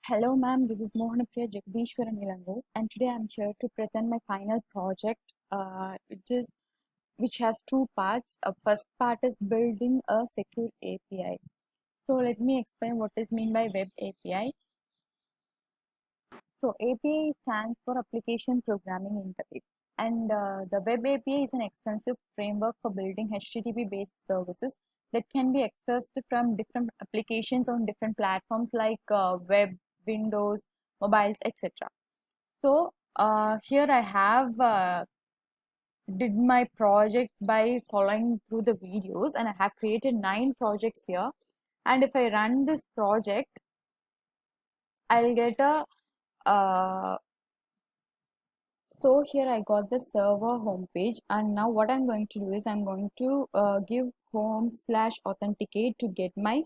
Hello ma'am, this is Mohanapriya Jagdishwaran Ilangu, and today I'm here to present my final project, which has two parts. First part is building a secure API. So let me explain what is mean by web API. So API stands for Application Programming Interface, and the web API is an extensive framework for building HTTP-based services that can be accessed from different applications on different platforms like web, Windows, mobiles, etc. So here I have did my project by following through the videos, and I have created 9 projects here. And if I run this project, I'll get a so here I got the server homepage, and now what I'm going to do is I'm going to give home/authenticate to get my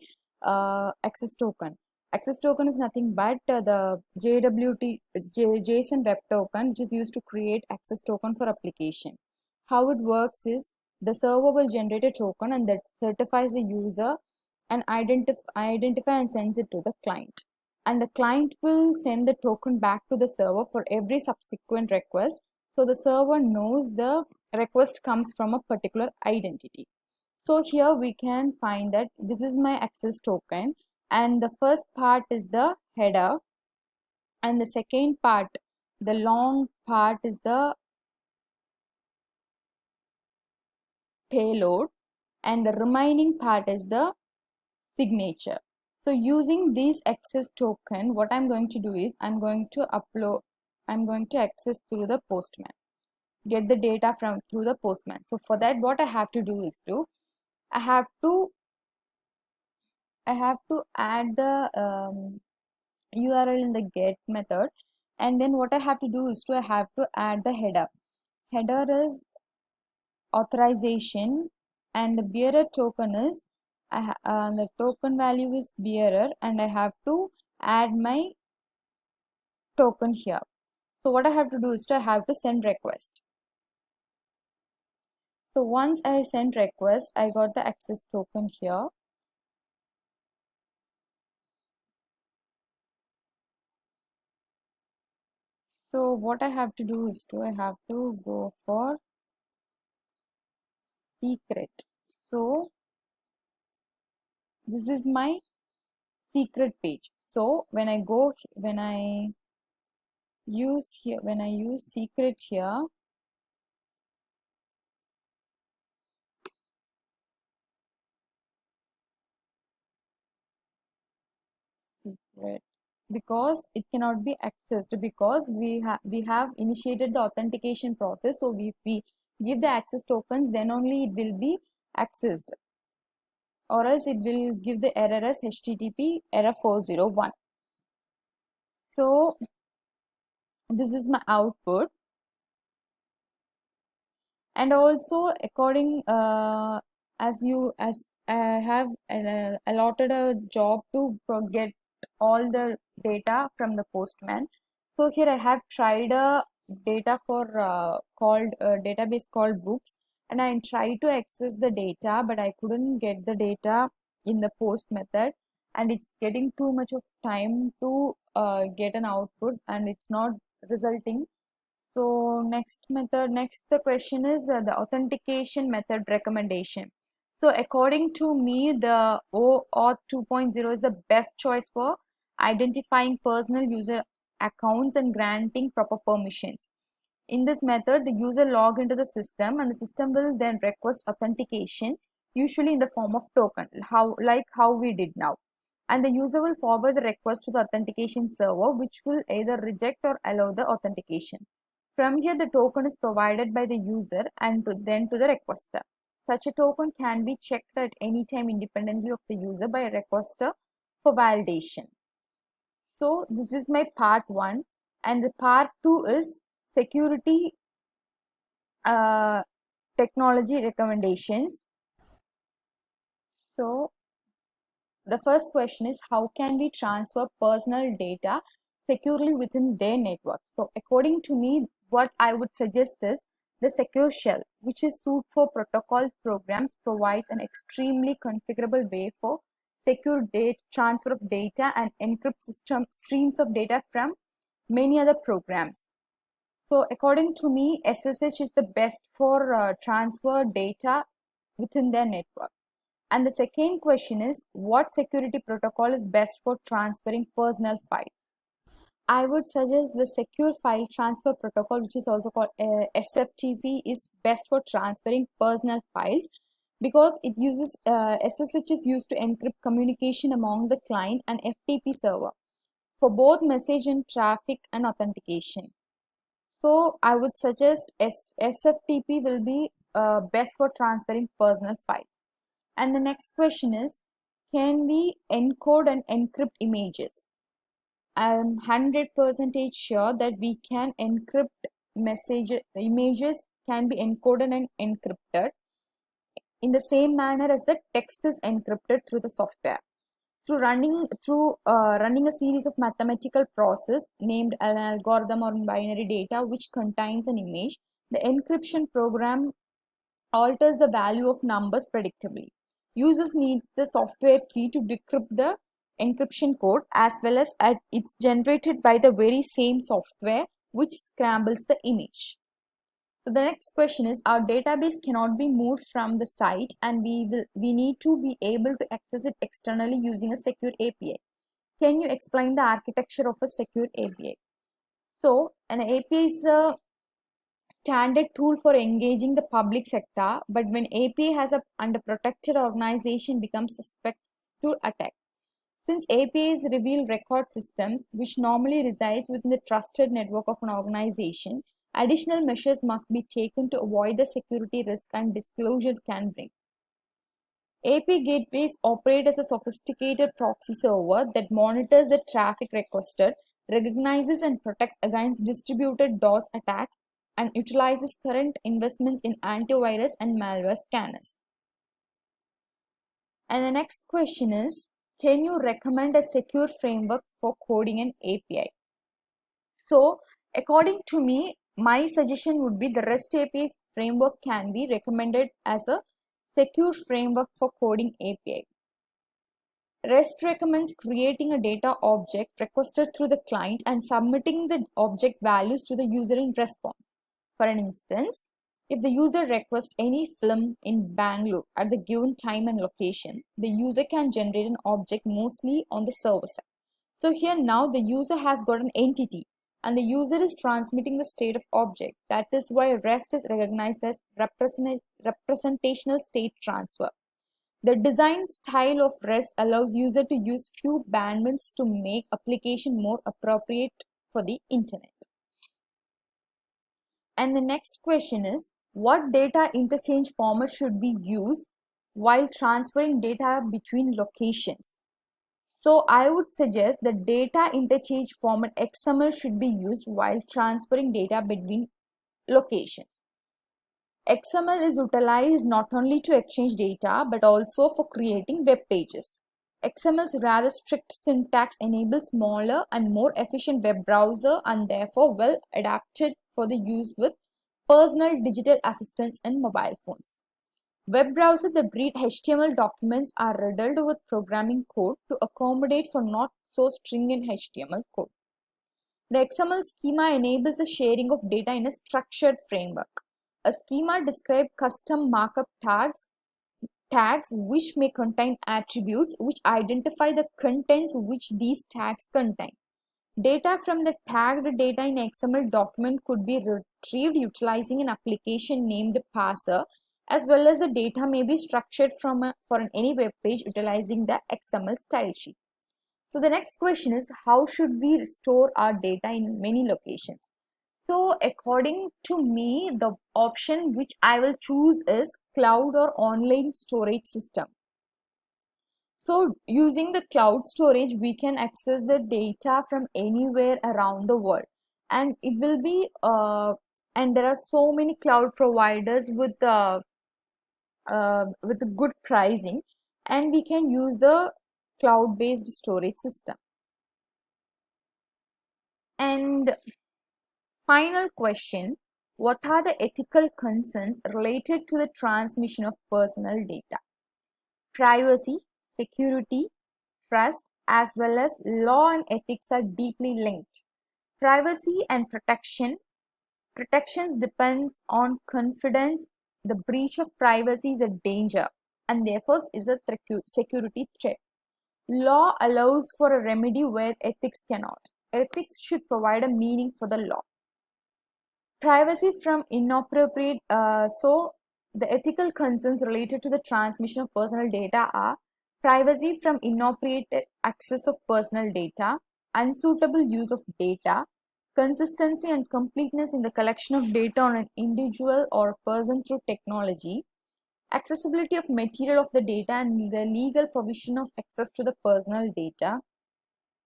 access token. Access token is nothing but the JSON web token, which is used to create access token for application. How it works is the server will generate a token and that certifies the user and identify and sends it to the client, and the client will send the token back to the server for every subsequent request, so the server knows the request comes from a particular identity. So here we can find that this is my access token, and the first part is the header, and the second part, the long part, is the payload, and the remaining part is the signature. So using this access token, what I'm going to do is I'm going to access through the Postman, get the data from through the Postman. So for that, what I have to do is I have to I have to add the URL in the get method, and then what I have to do is I have to add the header. Header is authorization, and the bearer token is the token value is bearer, and I have to add my token here. So what I have to do is I have to send request. So once I send request, I got the access token here. So what I have to do is I have to go for secret. So this is my secret page. So when I use secret here, secret, because it cannot be accessed, because we have initiated the authentication process. So if we give the access tokens, then only it will be accessed, or else it will give the error as HTTP error 401. So this is my output, and also according as I have allotted a job to get all the data from the Postman. So here I have tried a data for called database called books, and I tried to access the data, but I couldn't get the data in the post method, and it's getting too much of time to get an output, and it's not resulting. So next the question is the authentication method recommendation. So according to me, the OAuth 2.0 is the best choice for identifying personal user accounts and granting proper permissions. In this method, the user log into the system, and the system will then request authentication, usually in the form of token, how we did now. And the user will forward the request to the authentication server, which will either reject or allow the authentication. From here, the token is provided by the user and then to the requester. Such a token can be checked at any time independently of the user by a requester for validation. So this is my part 1, and the part 2 is security technology recommendations. So the first question is, how can we transfer personal data securely within their network? So according to me, what I would suggest is the secure shell, which is suited for protocols programs, provides an extremely configurable way for secure data, transfer of data and encrypt streams of data from many other programs. So according to me, SSH is the best for transfer data within their network. And the second question is, what security protocol is best for transferring personal files? I would suggest the Secure File Transfer Protocol, which is also called SFTP, is best for transferring personal files because it uses SSH is used to encrypt communication among the client and FTP server for both message and traffic and authentication. So I would suggest SFTP will be best for transferring personal files. And the next question is, can we encode and encrypt images? I'm 100% sure that we can encrypt images can be encoded and encrypted in the same manner as the text is encrypted through the software. Through running a series of mathematical process named an algorithm or binary data which contains an image, the encryption program alters the value of numbers predictably. Users need the software key to decrypt the encryption code as well as it's generated by the very same software which scrambles the image. So the next question is, our database cannot be moved from the site and we need to be able to access it externally using a secure API. Can you explain the architecture of a secure API? So an API is a standard tool for engaging the public sector, but when API has a under protected organization becomes suspect to attack. Since APIs reveal record systems, which normally resides within the trusted network of an organization, additional measures must be taken to avoid the security risk and disclosure can bring. API gateways operate as a sophisticated proxy server that monitors the traffic requested, recognizes and protects against distributed DOS attacks, and utilizes current investments in antivirus and malware scanners. And the next question is, can you recommend a secure framework for coding an API? So, according to me, my suggestion would be the REST API framework can be recommended as a secure framework for coding API. REST recommends creating a data object requested through the client and submitting the object values to the user in response. For an instance, if the user requests any film in Bangalore at the given time and location, the user can generate an object mostly on the server side. So here now the user has got an entity and the user is transmitting the state of object. That is why REST is recognized as representational state transfer. The design style of REST allows user to use few bandwidths to make application more appropriate for the internet. And the next question is, what data interchange format should we use while transferring data between locations? So I would suggest the data interchange format XML should be used while transferring data between locations. XML is utilized not only to exchange data but also for creating web pages. XML's rather strict syntax enables smaller and more efficient web browser and therefore well adapted for the use with personal digital assistants and mobile phones. Web browsers that read HTML documents are riddled with programming code to accommodate for not so stringent HTML code. The XML schema enables the sharing of data in a structured framework. A schema describes custom markup tags which may contain attributes which identify the contents which these tags contain. Data from the tagged data in XML document could be retrieved utilizing an application named parser, as well as the data may be structured for any web page utilizing the XML style sheet. So the next question is, how should we store our data in many locations? So according to me, the option which I will choose is cloud or online storage system. So using the cloud storage, we can access the data from anywhere around the world, and it will be and there are so many cloud providers with good pricing, and we can use the cloud-based storage system. And final question, what are the ethical concerns related to the transmission of personal data? Privacy, security, trust as well as law and ethics are deeply linked. Privacy and protections depends on confidence. The breach of privacy is a danger and therefore is a security threat. Law allows for a remedy where ethics cannot. Ethics should provide a meaning for the law. Privacy from inappropriate, so the ethical concerns related to the transmission of personal data are privacy from inappropriate access of personal data, unsuitable use of data, consistency and completeness in the collection of data on an individual or person through technology, accessibility of material of the data and the legal provision of access to the personal data,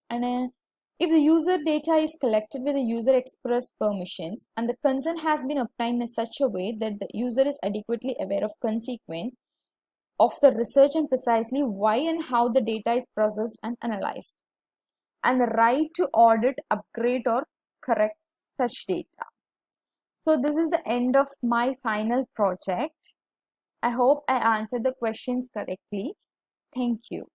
and if the user data is collected with the user express permissions and the consent has been obtained in such a way that the user is adequately aware of consequence of the research and precisely why and how the data is processed and analyzed, and the right to audit, upgrade or correct such data. So this is the end of my final project. I hope I answered the questions correctly. Thank you.